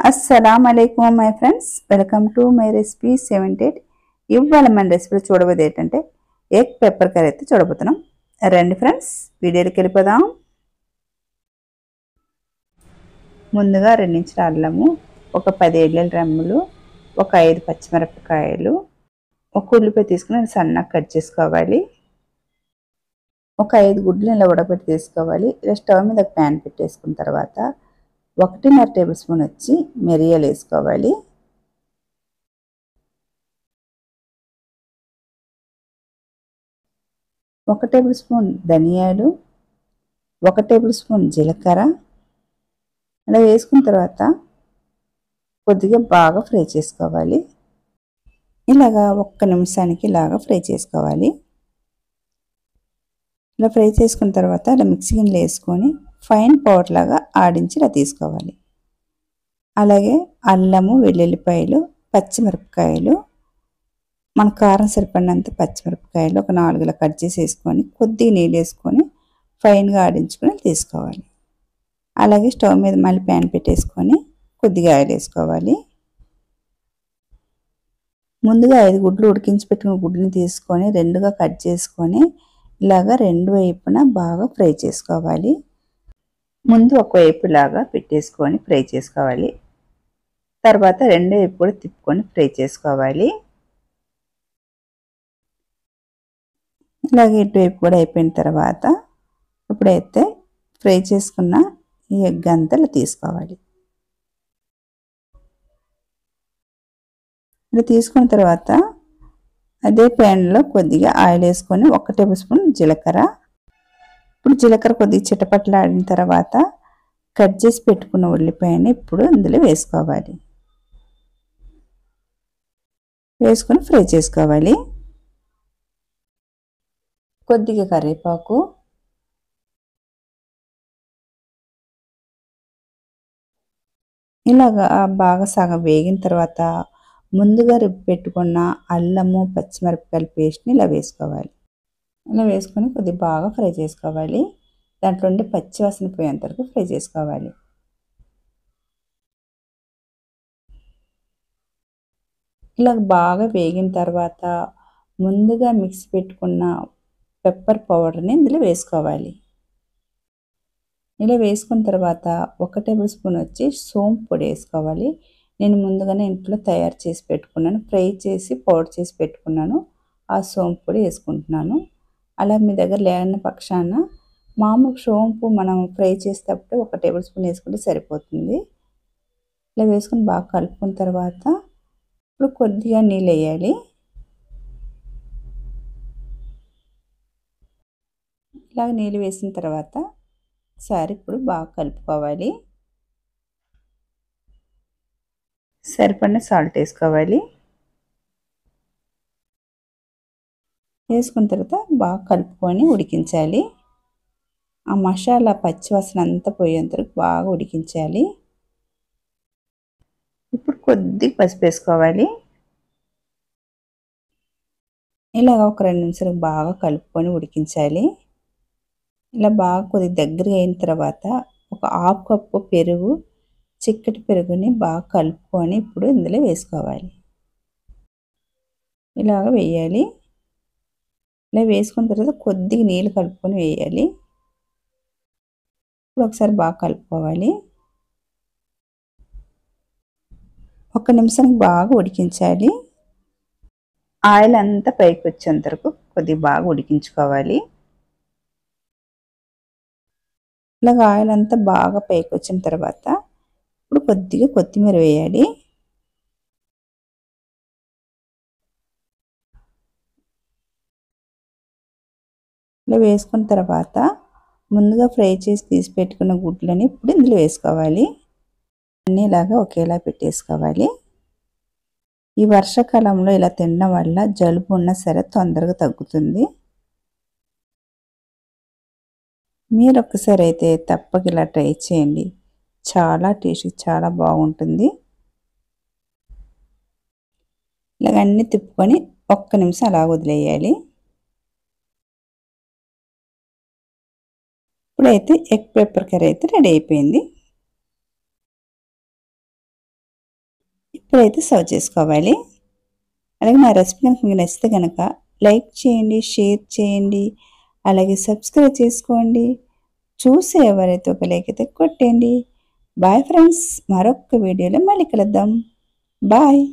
అస్సలాము అలైకుమ్ my friends, welcome to my recipe 78. ఇవాళ మన రెసిపీలో చూడబోయేది ఏంటంటే ఎగ్ పెప్పర్ కర్రీ అయితే చూడబోతున్నాం. రండి ఫ్రెండ్స్, వీడియోకి వెళ్ళిపోదాం. ముందుగా 2 ఇంచుల అల్లము, ఒక 10 ఎల్లుల్లి రెమ్మలు, ఒక 5 పచ్చిమిరపకాయలు, ఒక ఉల్లిపాయ తీసుకుని సన్నగా కట్ చేసుకోవాలి. ఒక 5 గుడ్లు ఇలా ఉడకబెట్టి తీసుకోవాలి. ఇలా స్టవ్ మీద ఒక ప్యాన్ పెట్టేసుకున్న తర్వాత 1.5 టేబుల్ స్పూన్ వచ్చి మిరియాలు వేసుకోవాలి. ఒక టేబుల్ స్పూన్ ధనియాలు, 1 టేబుల్ స్పూన్ జీలకర్ర అలా వేసుకున్న తర్వాత కొద్దిగా బాగా ఫ్రై చేసుకోవాలి. ఇలాగా 1 నిమిషానికి ఇలాగా ఫ్రై చేసుకోవాలి. ఇలా ఫ్రై చేసుకున్న తర్వాత ఇలా మిక్సీ గిన్నెలో వేసుకొని ఫైన్ పౌడర్ లాగా ఆడించి ఇలా తీసుకోవాలి. అలాగే అల్లము, వెల్లుల్లిపాయలు, పచ్చిమిరపకాయలు, మన కారం సరిపడినంత పచ్చిమిరపకాయలు ఒక 4 ఇలా కట్ చేసి వేసుకొని కొద్దిగా నీళ్ళు వేసుకొని ఫైన్గా ఆడించుకొని తీసుకోవాలి. అలాగే స్టవ్ మీద మళ్ళీ ప్యాన్ పెట్టేసుకొని కొద్దిగా ఆయిల్ వేసుకోవాలి. ముందుగా 5 గుడ్లు ఉడికించి పెట్టుకున్న గుడ్లని తీసుకొని 2గా కట్ చేసుకొని ఇలాగా 2 వైపున బాగా ఫ్రై చేసుకోవాలి. ముందు ఒకవైపు లాగా పెట్టేసుకొని ఫ్రై చేసుకోవాలి. తర్వాత 2 వైపు కూడా తిప్పుకొని ఫ్రై చేసుకోవాలి. ఇలాగే ఇటువైపు కూడా అయిపోయిన తర్వాత ఇప్పుడైతే ఫ్రై చేసుకున్న ఈ ఎగ్ అంతా తీసుకోవాలి. ఇలా తీసుకున్న తర్వాత అదే ప్యాన్లో కొద్దిగా ఆయిల్ వేసుకొని 1 టేబుల్ స్పూన్ జీలకర్ర. ఇప్పుడు జీలకర్ర కొద్దిగా చిటపట్లాడిన తర్వాత కట్ చేసి పెట్టుకున్న ఉల్లిపాయని ఇప్పుడు ఇందులో వేసుకోవాలి. వేసుకొని ఫ్రై చేసుకోవాలి. కొద్దిగా కరివేపాకు, ఇలాగా బాగా సగం వేగిన తర్వాత ముందుగా రుబ్బి పెట్టుకున్న అల్లము, పచ్చిమిరపకాయల పేస్ట్ని ఇలా వేసుకోవాలి. ఇలా వేసుకొని కొద్దిగా బాగా ఫ్రై చేసుకోవాలి. దాంట్లో ఉండి పచ్చి వాసన పోయేంత వరకు ఫ్రై చేసుకోవాలి. ఇలా బాగా వేగిన తర్వాత ముందుగా మిక్సీ పెట్టుకున్న పెప్పర్ పౌడర్ని ఇందులో వేసుకోవాలి. ఇలా వేసుకున్న తర్వాత 1 టేబుల్ స్పూన్ వచ్చి సోంపు పొడి వేసుకోవాలి. నేను ముందుగానే ఇంట్లో తయారు చేసి పెట్టుకున్నాను, ఫ్రై చేసి పౌడర్ చేసి పెట్టుకున్నాను. ఆ సోంపు పొడి వేసుకుంటున్నాను. అలా మీ దగ్గర లేని పక్షాన మామూలు సోంపు మనం ఫ్రై చేసేటప్పుడు 1 టేబుల్ స్పూన్ వేసుకుంటే సరిపోతుంది. ఇలా వేసుకుని బాగా కలుపుకున్న తర్వాత ఇప్పుడు కొద్దిగా నీళ్ళు వేయాలి. ఇలాగ నీళ్ళు వేసిన తర్వాత ఒకసారి ఇప్పుడు బాగా కలుపుకోవాలి. సరిపడిన సాల్ట్ వేసుకోవాలి. వేసుకున్న తర్వాత బాగా కలుపుకొని ఉడికించాలి. ఆ మసాలా పచ్చివాసన అంతా పోయేంత వరకు బాగా ఉడికించాలి. ఇప్పుడు కొద్దిగా పసుపు వేసుకోవాలి. ఇలాగ ఒక 2 నిమిషాలు బాగా కలుపుకొని ఉడికించాలి. ఇలా బాగా కొద్దిగా దగ్గర అయిన తర్వాత ఒక 1/2 కప్పు పెరుగు, చిక్కటి పెరుగుని బాగా కలుపుకొని ఇప్పుడు ఇందులో వేసుకోవాలి. ఇలాగ వేయాలి. ఇలా వేసుకున్న తర్వాత కొద్దిగా నీళ్ళు కలుపుకొని వేయాలి. ఇప్పుడు ఒకసారి బాగా కలుపుకోవాలి. 1 నిమిషానికి బాగా ఉడికించాలి. ఆయిల్ అంతా పైకి వచ్చేంత వరకు కొద్దిగా బాగా ఉడికించుకోవాలి. ఇలాగ ఆయిల్ అంతా బాగా పైకి వచ్చిన తర్వాత ఇప్పుడు కొద్దిగా కొత్తిమీర వేయాలి. ఇలా వేసుకున్న తర్వాత ముందుగా ఫ్రై చేసి తీసి పెట్టుకున్న గుడ్లని ఇప్పుడు ఇందులో వేసుకోవాలి. అన్నీ ఇలాగా ఒకేలా పెట్టేసుకోవాలి. ఈ వర్షాకాలంలో ఇలా తినడం వల్ల జలుబు ఉన్నా సరే తొందరగా తగ్గుతుంది. మీరు ఒక్కసారి అయితే తప్పక ఇలా ట్రై చేయండి. చాలా టేస్టీ, చాలా బాగుంటుంది. ఇలాగ అన్నీ తిప్పుకొని 1 నిమిషం అలా వదిలేయాలి. ఇప్పుడైతే ఎగ్ పెప్పర్ కర్రీ అయితే రెడీ అయిపోయింది. ఇప్పుడైతే సర్వ్ చేసుకోవాలి. అలాగే నా రెసిపీ కనుక మీకు నచ్చితే కనుక లైక్ చేయండి, షేర్ చేయండి, అలాగే సబ్స్క్రైబ్ చేసుకోండి. చూసి ఎవరైతే ఒక లైక్ అయితే కొట్టండి. బాయ్ ఫ్రెండ్స్, మరొక వీడియోలో మళ్ళీ కలుద్దాం. బాయ్.